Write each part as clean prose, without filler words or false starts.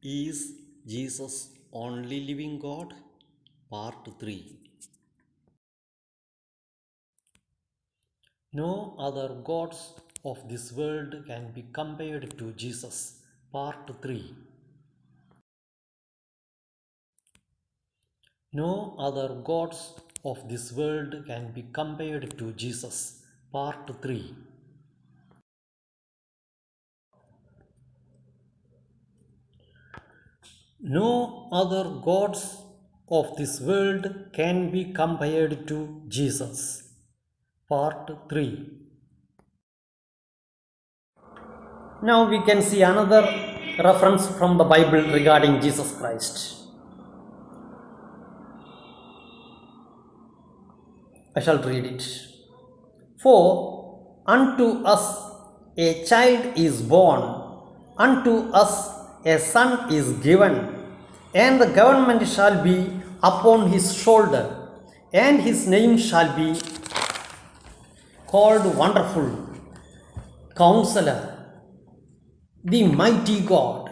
Is Jesus only living God? Part 3. No other gods of this world can be compared to Jesus. Part 3. No other gods of this world can be compared to Jesus. Part 3. No other gods of this world can be compared to Jesus. Part 3. Now we can see another reference from the Bible regarding Jesus Christ. I shall read it. For unto us a child is born, unto us a son is given, and the government shall be upon his shoulder, and his name shall be called Wonderful, Counselor, the Mighty God,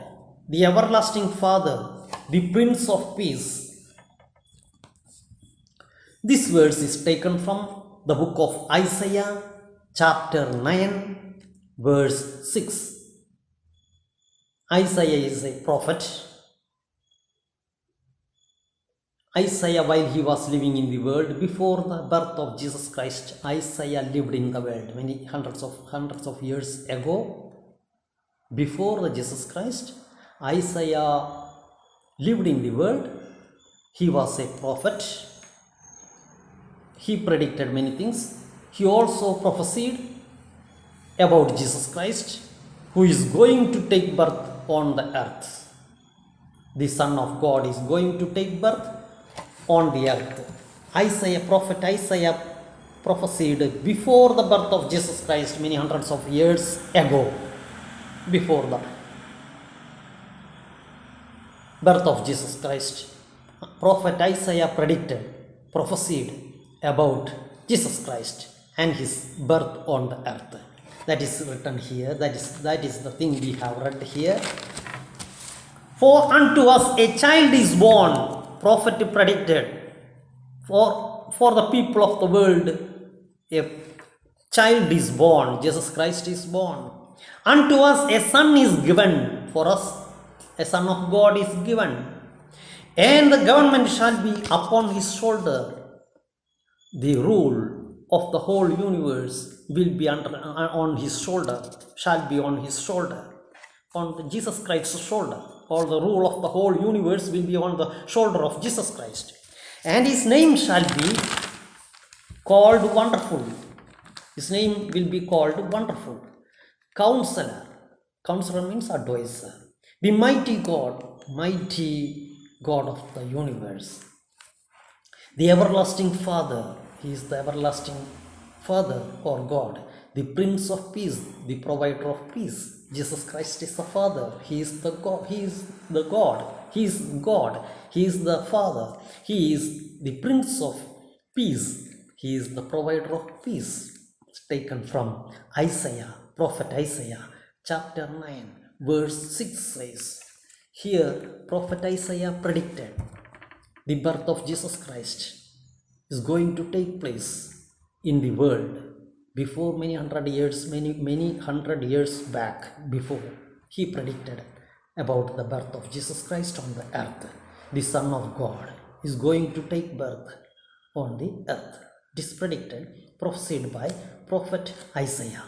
the Everlasting Father, the Prince of Peace. This verse is taken from the book of Isaiah, chapter 9, verse 6. Isaiah is a prophet. Isaiah, while he was living in the world, before the birth of Jesus Christ, Isaiah lived in the world many hundreds of years ago. Before the Jesus Christ, Isaiah lived in the world. He was a prophet. He predicted many things. He also prophesied about Jesus Christ, who is going to take birth on the earth. The Son of God is going to take birth on the earth. Prophet Isaiah prophesied before the birth of Jesus Christ many hundreds of years ago. Before the birth of Jesus Christ, Prophet Isaiah prophesied about Jesus Christ and his birth on the earth. That is written here. That is the thing we have read here. For unto us a child is born, prophet predicted. For the people of the world, a child is born, Jesus Christ is born. Unto us a son is given, for us a son of God is given, and the government shall be upon his shoulder. The rule of the whole universe will be on his shoulder, shall be on his shoulder, on Jesus Christ's shoulder. All the rule of the whole universe will be on the shoulder of Jesus Christ. And his name shall be called Wonderful. His name will be called Wonderful. Counselor. Counselor means advisor. The mighty God of the universe. The everlasting Father. He is the everlasting Father or God. The Prince of Peace, the provider of peace. Jesus Christ is the Father. He is the God. He is the God. He is God. He is the Father. He is the Prince of Peace. He is the provider of peace. It's taken from Isaiah, Prophet Isaiah, chapter 9, verse 6 says. Here, Prophet Isaiah predicted the birth of Jesus Christ is going to take place in the world before many hundred years back. Before he predicted about the birth of Jesus Christ on the earth. The Son of God is going to take birth on the earth. It is predicted, prophesied by Prophet Isaiah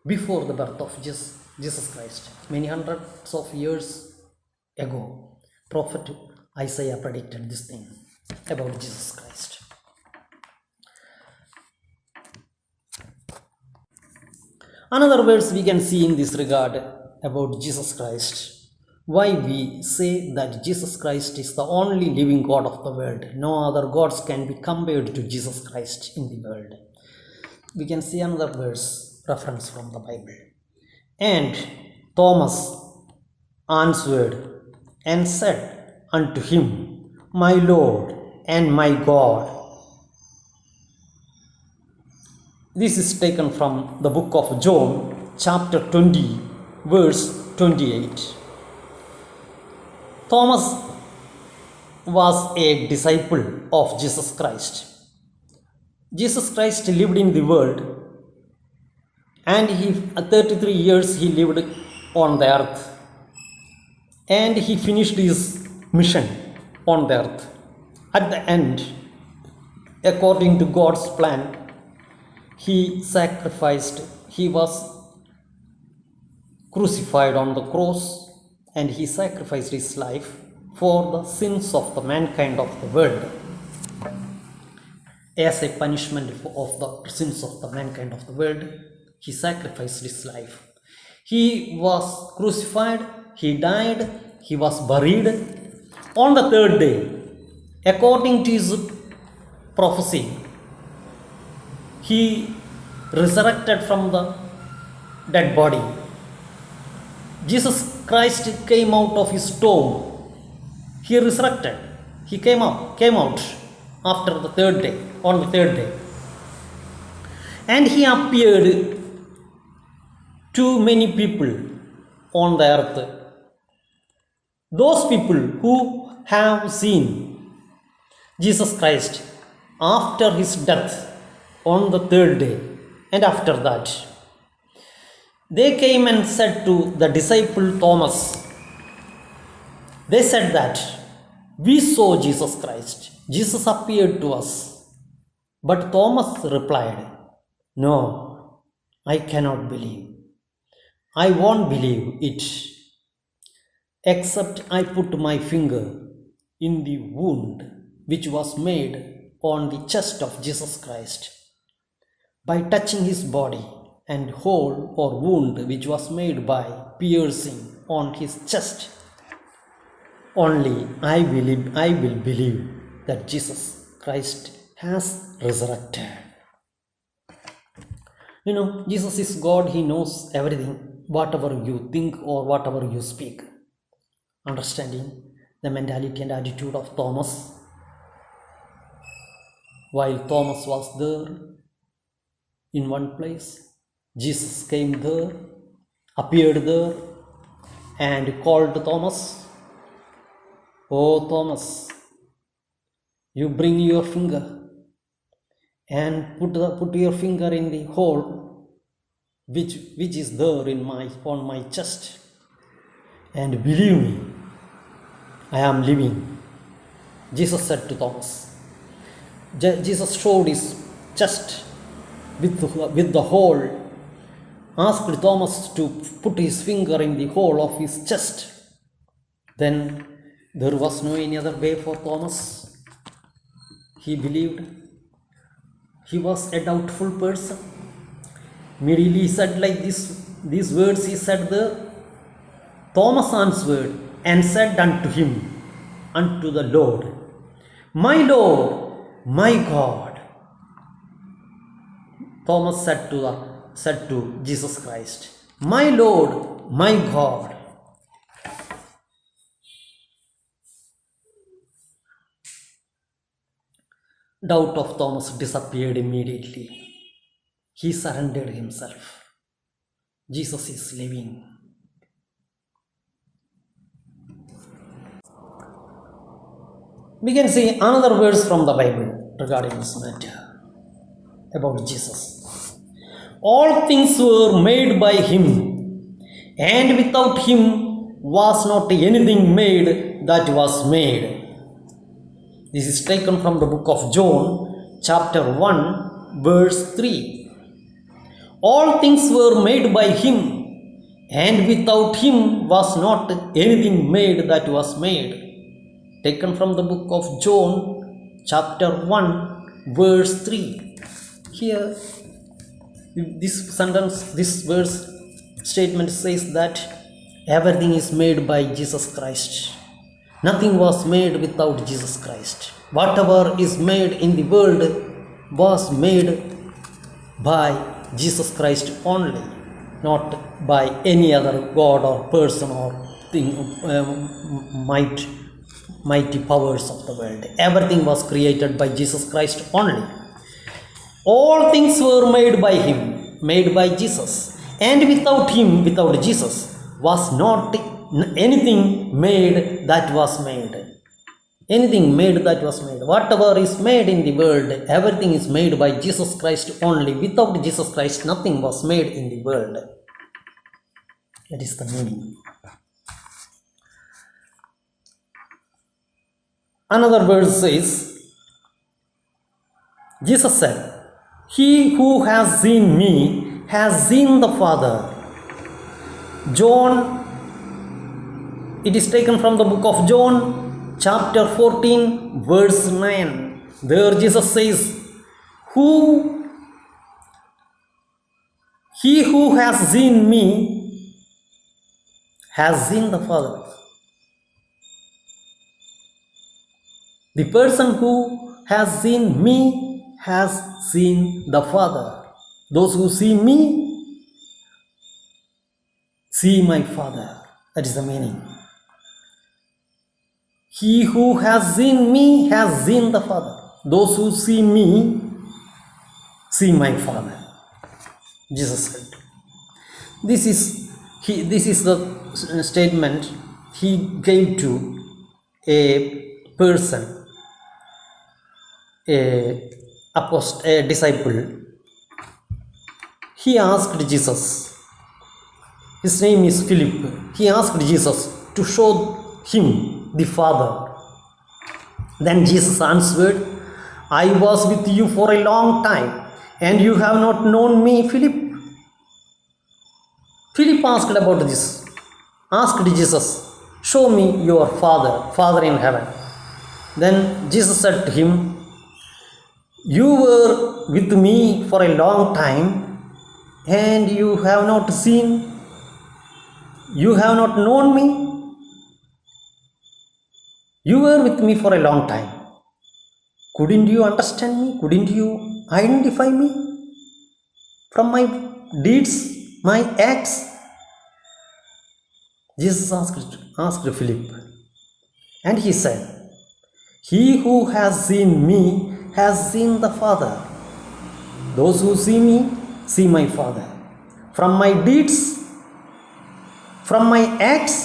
before the birth of Jesus Christ. Many hundreds of years ago, Prophet Isaiah predicted this thing about Jesus Christ. Another verse we can see in this regard about Jesus Christ. Why we say that Jesus Christ is the only living God of the world. No other gods can be compared to Jesus Christ in the world. We can see another verse, reference from the Bible. And Thomas answered and said unto him, My Lord and my God. This is taken from the book of John, chapter 20, verse 28. Thomas was a disciple of Jesus Christ. Jesus Christ lived in the world, and 33 years he lived on the earth, and he finished his mission on the earth. At the end, according to God's plan, he was crucified on the cross, and he sacrificed his life for the sins of the mankind of the world. As a punishment of the sins of the mankind of the world, he sacrificed his life. He was crucified, he died, he was buried. On the third day, according to his prophecy, he resurrected from the dead body. Jesus Christ came out of his tomb. He resurrected. He came out after the third day, on the third day. And he appeared to many people on the earth. Those people who have seen Jesus Christ after his death on the third day, and after that, they came and said to the disciple Thomas, they said that we saw Jesus Christ. Jesus appeared to us. But Thomas replied, no, I cannot believe. I won't believe it, except I put my finger in the wound which was made on the chest of Jesus Christ, by touching his body, and hole or wound which was made by piercing on his chest. Only I will believe that Jesus Christ has resurrected. Jesus is God. He knows everything, whatever you think or whatever you speak. Understanding the mentality and attitude of Thomas. While Thomas was there in one place, Jesus came there, appeared there, and called Thomas, "Oh Thomas, you bring your finger and put your finger in the hole which is there on my chest, and believe me, I am living." Jesus said to Thomas. Jesus showed his chest with the hole, asked Thomas to put his finger in the hole of his chest. Then there was no any other way for Thomas. He believed. He was a doubtful person. Immediately he said like this, these words he said there. Thomas answered and said unto the Lord, Lord, my God. Thomas said to Jesus Christ, my Lord, my God. Doubt of Thomas disappeared immediately. He surrendered himself. Jesus is living. We can see another verse from the Bible regarding this matter about Jesus. All things were made by him, and without him was not anything made that was made. This is taken from the book of John, chapter 1, verse 3. All things were made by him, and without him was not anything made that was made. Taken from the book of John, chapter 1, verse 3. Here, this verse statement says that everything is made by Jesus Christ. Nothing was made without Jesus Christ. Whatever is made in the world was made by Jesus Christ only, not by any other God or person or thing, mighty powers of the world. Everything was created by Jesus Christ only. All things were made by him, made by Jesus. And without him, without Jesus, was not anything made that was made. Anything made that was made. Whatever is made in the world, everything is made by Jesus Christ only. Without Jesus Christ, nothing was made in the world. That is the meaning. Another verse says, Jesus said, "He who has seen me has seen the Father." John, it is taken from the book of John, chapter 14, verse 9. There Jesus says, He who has seen me has seen the Father. The person who has seen me has seen the Father. Those who see me see my Father. That is the meaning. He who has seen me has seen the Father. Those who see me see my Father. Jesus said. This is the statement he gave to a person, a disciple. He asked Jesus. His name is Philip. He asked Jesus to show him the Father. Then Jesus answered, "I was with you for a long time, and you have not known me, Philip." Philip asked about this. Asked Jesus, "Show me your Father in heaven." Then Jesus said to him, "You were with me for a long time, and you have not known me. You were with me for a long time. Couldn't you understand me? Couldn't you identify me from my deeds, my acts?" Jesus asked Philip, and he said, "He who has seen me has seen the Father. Those who see me see my Father. From my deeds, from my acts,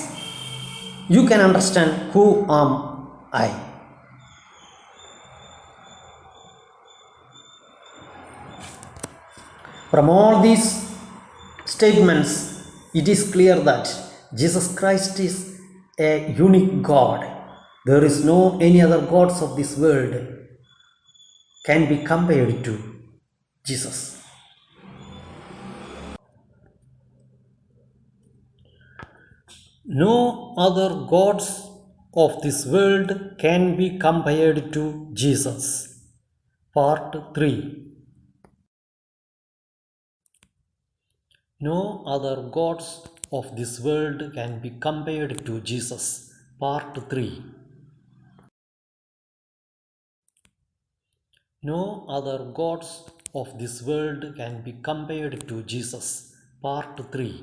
you can understand who am I." From all these statements, it is clear that Jesus Christ is a unique God. There is no any other gods of this world can be compared to Jesus. No other gods of this world can be compared to Jesus. Part 3. No other gods of this world can be compared to Jesus. Part 3. No other gods of this world can be compared to Jesus. Part 3.